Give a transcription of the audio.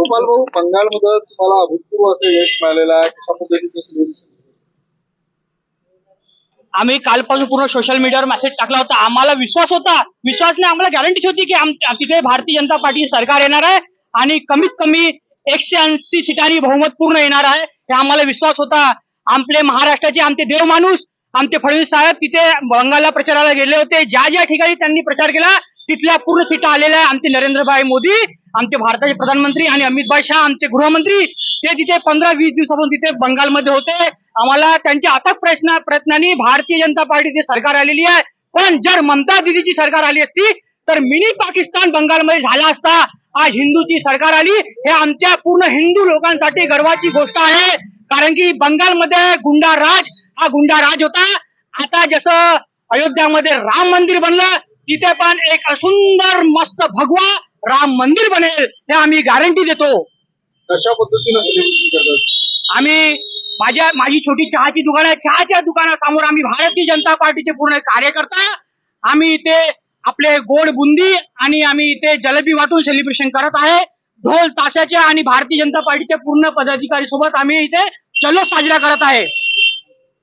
गोपाल भाऊ, बंगालमध्ये तुम्हाला अभूतपूर्व असं यश मिळालेलं आहे, कशा पद्धतीचं सेलिब्रेशन? आम्ही कालपासून पूर्ण सोशल मीडियावर मेसेज टाकला होता. आम्हाला विश्वास होता, विश्वासने आम्हाला गॅरंटी होती की तिथे भारतीय जनता पार्टी सरकार येणार आहे आणि कमीत कमी 180 सीटांनी बहुमत पूर्ण येणार आहे, हे आम्हाला विश्वास होता. आपले महाराष्ट्राचे आमचे देव माणूस आमचे फडणवीस साहेब तिथे बंगालला प्रचाराला गेले होते. ज्या ज्या ठिकाणी त्यांनी प्रचार केला तिथल्या पूर्ण सीटा आलेल्या आहे. आमचे नरेंद्रभाई मोदी, आमचे भारताचे प्रधानमंत्री आणि अमित भाई शाह आमचे गृहमंत्री ते तिथे 15-20 दिवसापासून तिथे बंगालमध्ये होते. आम्हाला त्यांच्या अथक प्रयत्नांनी भारतीय जनता पार्टीची सरकार आलेली आहे. पण जर ममता दीदीची सरकार आली असती तर मिनी पाकिस्तान बंगालमध्ये झाला असता. आज हिंदूची सरकार आली, हे आमच्या पूर्ण हिंदू लोकांसाठी गर्वाची गोष्ट आहे. कारण की बंगालमध्ये गुंडा राज होता. आता जसं अयोध्यामध्ये राम मंदिर बनलं, तिथे पण एक सुंदर मस्त भगवा राम मंदिर बनेल, हे आम्ही गॅरंटी देतो. कशा पद्धतीनं सेलिब्रेशन करतात? आम्ही माझी छोटी चहाची दुकान आहे. चहाच्या दुकानासमोर आम्ही भारतीय जनता पार्टीचे पूर्ण कार्यकर्ता आम्ही इथे आपले गोड बुंदी आणि आम्ही इथे जलेबी वाटून सेलिब्रेशन करत आहे. ढोल ताशाच्या आणि भारतीय जनता पार्टीच्या पूर्ण पदाधिकारी सोबत आम्ही इथे जल्लोष साजरा करत आहे.